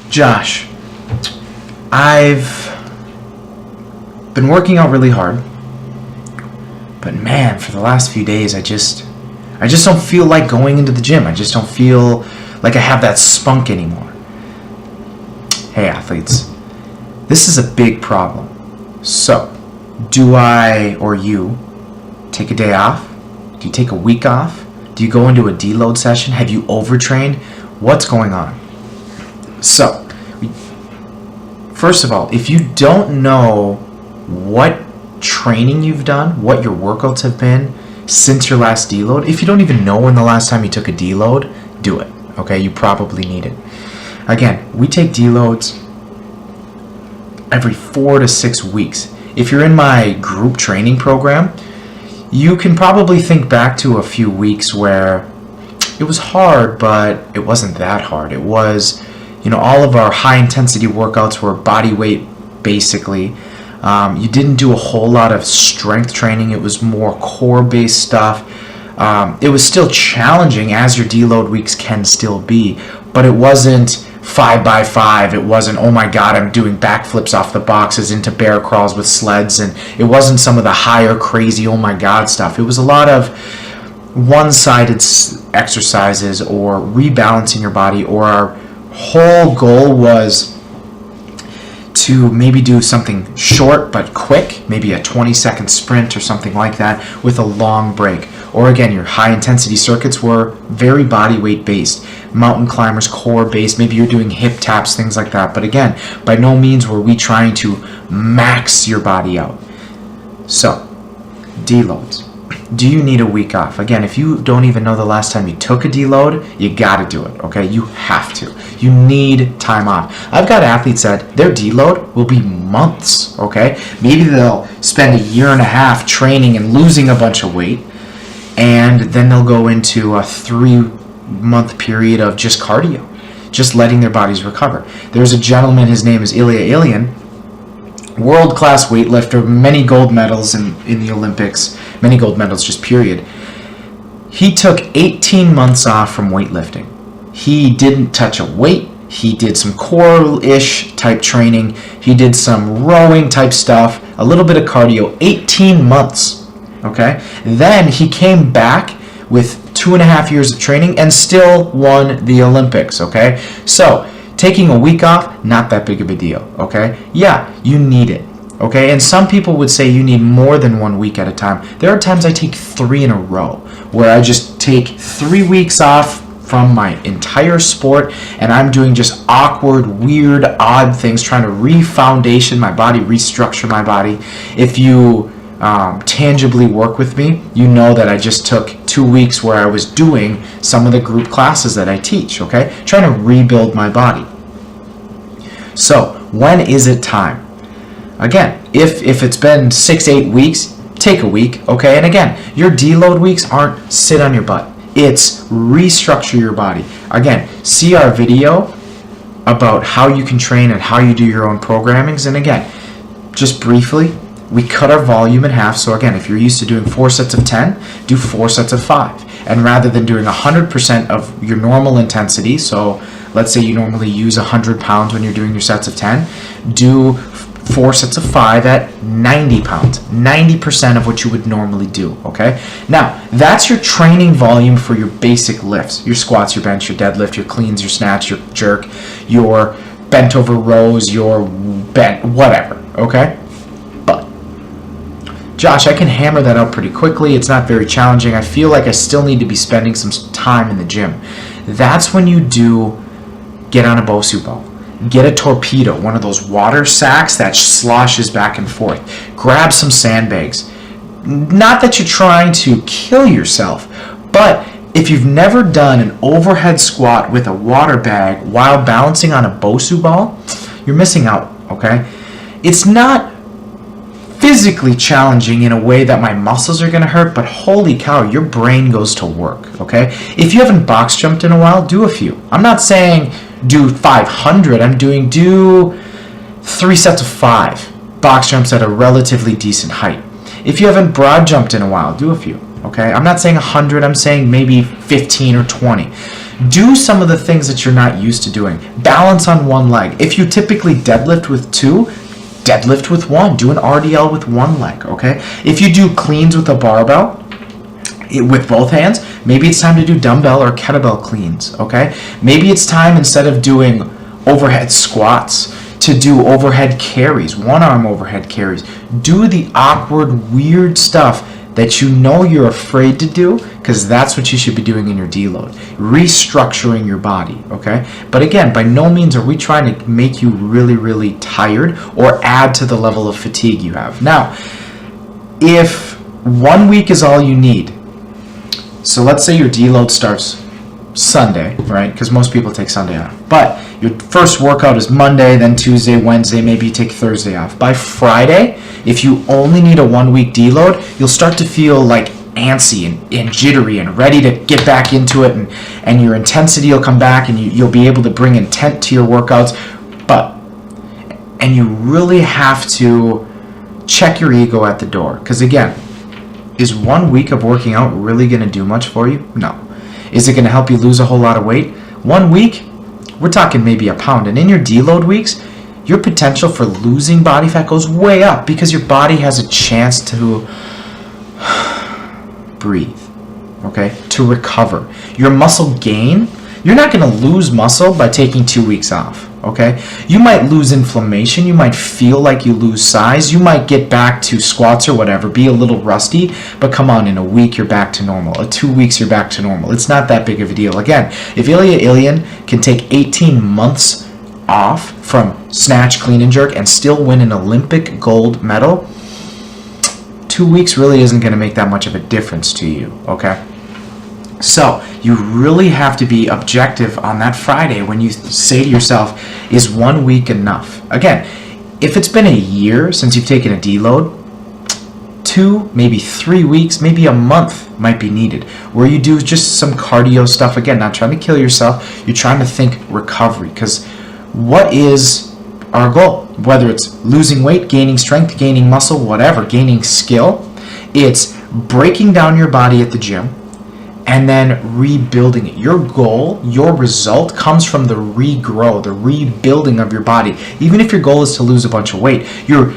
Josh, I've been working out really hard, but man, for the last few days, I just don't feel like going into the gym. I just don't feel like I have that spunk anymore. Hey athletes, this is a big problem. So, do I or you take a day off? Do you take a week off? Do you go into a deload session? Have you overtrained? What's going on? So, first of all, if you don't know what training you've done, what your workouts have been since your last deload, if you don't even know when the last time you took a deload, do it. Okay, you probably need it. Again, we take deloads every 4 to 6 weeks. If you're in my group training program, you can probably think back to a few weeks where it was hard, but it wasn't that hard. It was, all of our high intensity workouts were body weight basically. You didn't do a whole lot of strength training. It was more core based stuff. It was still challenging, as your deload weeks can still be, but it wasn't 5x5. It wasn't, oh my god, I'm doing backflips off the boxes into bear crawls with sleds, and it wasn't some of the higher crazy oh my god stuff. It was a lot of one-sided exercises or rebalancing your body, or our whole goal was to maybe do something short but quick, maybe a 20-second sprint or something like that with a long break. Or again, your high intensity circuits were very body weight based, mountain climbers core based, maybe you're doing hip taps, things like that. But again, by no means were we trying to max your body out. So, deloads. Do you need a week off? Again, if you don't even know the last time you took a deload, you gotta do it, okay? You have to. You need time off. I've got athletes that their deload will be months, okay? Maybe they'll spend a year and a half training and losing a bunch of weight, and then they'll go into a 3-month period of just cardio, just letting their bodies recover. There's a gentleman, his name is Ilya Ilyin, world-class weightlifter, many gold medals in the Olympics, many gold medals just period. He took 18 months off from weightlifting. He didn't touch a weight. He did some core-ish type training. He did some rowing type stuff, a little bit of cardio, 18 months, okay? Then he came back with 2.5 years of training and still won the Olympics, okay? So, taking a week off, not that big of a deal, okay? Yeah, you need it, okay? And some people would say you need more than 1 week at a time. There are times I take 3 in a row, where I just take 3 weeks off from my entire sport, and I'm doing just awkward, weird, odd things, trying to re-foundation my body, restructure my body. If you tangibly work with me, you know that I just took 2 weeks where I was doing some of the group classes that I teach, okay? Trying to rebuild my body. So, when is it time? Again, if it's been 6-8 weeks, take a week, okay? And again, your deload weeks aren't sit on your butt. It's restructure your body. Again, see our video about how you can train and how you do your own programmings. And again, just briefly, we cut our volume in half. So again, if you're used to doing 4 sets of 10, do 4 sets of 5. And rather than doing 100% of your normal intensity, so let's say you normally use 100 pounds when you're doing your sets of 10, do 4 sets of 5 at 90 pounds, 90% of what you would normally do, okay? Now, that's your training volume for your basic lifts, your squats, your bench, your deadlift, your cleans, your snatch, your jerk, your bent over rows, your bent, whatever, okay? But, Josh, I can hammer that out pretty quickly. It's not very challenging. I feel like I still need to be spending some time in the gym. That's when you do get on a BOSU ball. Get a torpedo, one of those water sacks that sloshes back and forth. Grab some sandbags. Not that you're trying to kill yourself, but if you've never done an overhead squat with a water bag while balancing on a BOSU ball, you're missing out, okay? It's not physically challenging in a way that my muscles are going to hurt, but holy cow, your brain goes to work, okay? If you haven't box jumped in a while, do a few. I'm not saying do 500, I'm doing do 3 sets of 5 box jumps at a relatively decent height. If you haven't broad jumped in a while, do a few. Okay, I'm not saying 100, I'm saying maybe 15 or 20. Do some of the things that you're not used to doing. Balance on one leg. If you typically deadlift with 2, deadlift with 1. Do an RDL with 1 leg, okay? If you do cleans with a barbell, with both hands, maybe it's time to do dumbbell or kettlebell cleans, okay? Maybe it's time, instead of doing overhead squats, to do overhead carries, one-arm overhead carries. Do the awkward, weird stuff that you know you're afraid to do, because that's what you should be doing in your deload. Restructuring your body, okay? But again, by no means are we trying to make you really, really tired or add to the level of fatigue you have. Now, if 1 week is all you need, so let's say your deload starts Sunday, right? Because most people take Sunday off. But your first workout is Monday, then Tuesday, Wednesday, maybe you take Thursday off. By Friday, if you only need a 1 week deload, you'll start to feel like antsy and jittery and ready to get back into it, and your intensity will come back, and you'll be able to bring intent to your workouts. And you really have to check your ego at the door. Because again, is 1 week of working out really going to do much for you? No. Is it going to help you lose a whole lot of weight? 1 week, we're talking maybe a pound. And in your deload weeks, your potential for losing body fat goes way up, because your body has a chance to breathe, okay, to recover. Your muscle gain, you're not going to lose muscle by taking 2 weeks off, okay? You might lose inflammation, you might feel like you lose size, you might get back to squats or whatever, be a little rusty, but come on, in a week you're back to normal. In 2 weeks you're back to normal. It's not that big of a deal. Again, if Ilya Ilyin can take 18 months off from snatch, clean, and jerk and still win an Olympic gold medal, 2 weeks really isn't going to make that much of a difference to you, okay? So you really have to be objective on that Friday when you say to yourself, is 1 week enough? Again, if it's been a year since you've taken a deload, 2, maybe 3 weeks, maybe a month might be needed, where you do just some cardio stuff. Again, not trying to kill yourself, you're trying to think recovery, because what is our goal? Whether it's losing weight, gaining strength, gaining muscle, whatever, gaining skill, it's breaking down your body at the gym and then rebuilding it. Your goal, your result comes from the regrow, the rebuilding of your body. Even if your goal is to lose a bunch of weight, you're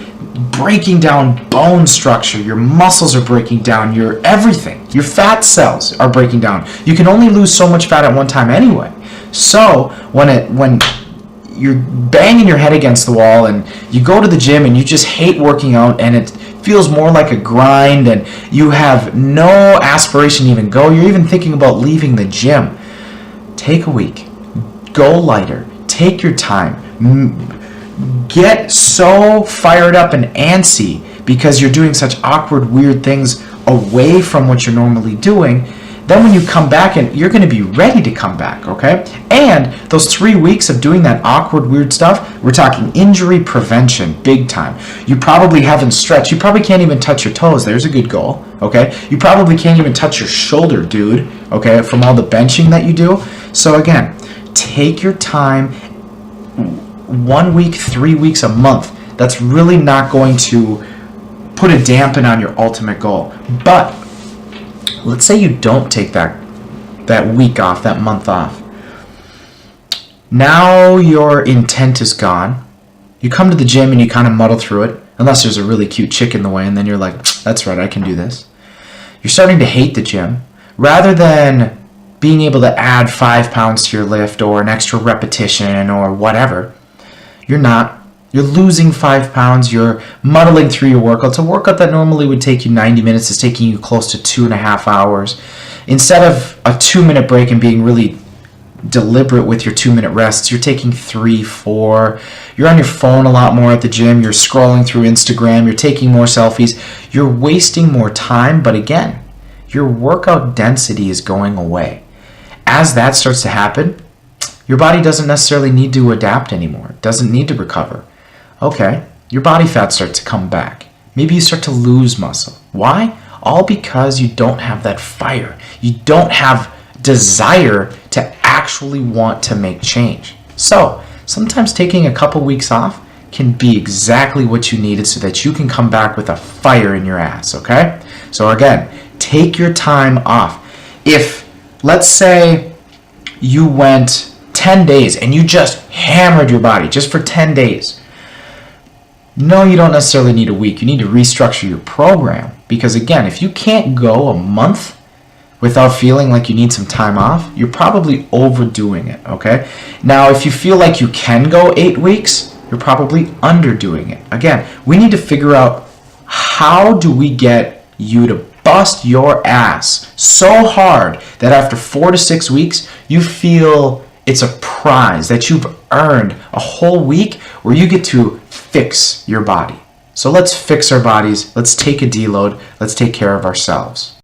breaking down bone structure, your muscles are breaking down, your everything, your fat cells are breaking down. You can only lose so much fat at one time anyway. So when you're banging your head against the wall and you go to the gym and you just hate working out and it feels more like a grind and you have no aspiration to even go, you're even thinking about leaving the gym, take a week, go lighter, take your time, get so fired up and antsy because you're doing such awkward, weird things away from what you're normally doing. Then when you come back, and you're going to be ready to come back, okay? And those 3 weeks of doing that awkward, weird stuff, we're talking injury prevention, big time. You probably haven't stretched. You probably can't even touch your toes. There's a good goal, okay? You probably can't even touch your shoulder, dude, okay, from all the benching that you do. So again, take your time. 1 week, 3 weeks, a month. That's really not going to put a dampen on your ultimate goal. But let's say you don't take that week off, that month off. Now your intent is gone. You come to the gym and you kind of muddle through it, unless there's a really cute chick in the way, and then you're like, that's right, I can do this. You're starting to hate the gym. Rather than being able to add 5 pounds to your lift or an extra repetition or whatever, you're not. You're losing 5 pounds. You're muddling through your workouts. A workout that normally would take you 90 minutes is taking you close to 2.5 hours. Instead of a 2-minute break and being really deliberate with your 2-minute rests, you're taking 3, 4. You're on your phone a lot more at the gym. You're scrolling through Instagram. You're taking more selfies. You're wasting more time. But again, your workout density is going away. As that starts to happen, your body doesn't necessarily need to adapt anymore. It doesn't need to recover. Okay, your body fat starts to come back. Maybe you start to lose muscle. Why? All because you don't have that fire. You don't have desire to actually want to make change. So, sometimes taking a couple weeks off can be exactly what you needed so that you can come back with a fire in your ass, okay? So again, Take your time off. If, let's say, you went 10 days and you just hammered your body just for 10 days. No, you don't necessarily need a week. You need to restructure your program. Because again, if you can't go a month without feeling like you need some time off, you're probably overdoing it, okay? Now, if you feel like you can go 8 weeks, you're probably underdoing it. Again, we need to figure out, how do we get you to bust your ass so hard that after 4 to 6 weeks, you feel it's a prize, that you've earned a whole week where you get to fix your body. So let's fix our bodies. Let's take a deload. Let's take care of ourselves.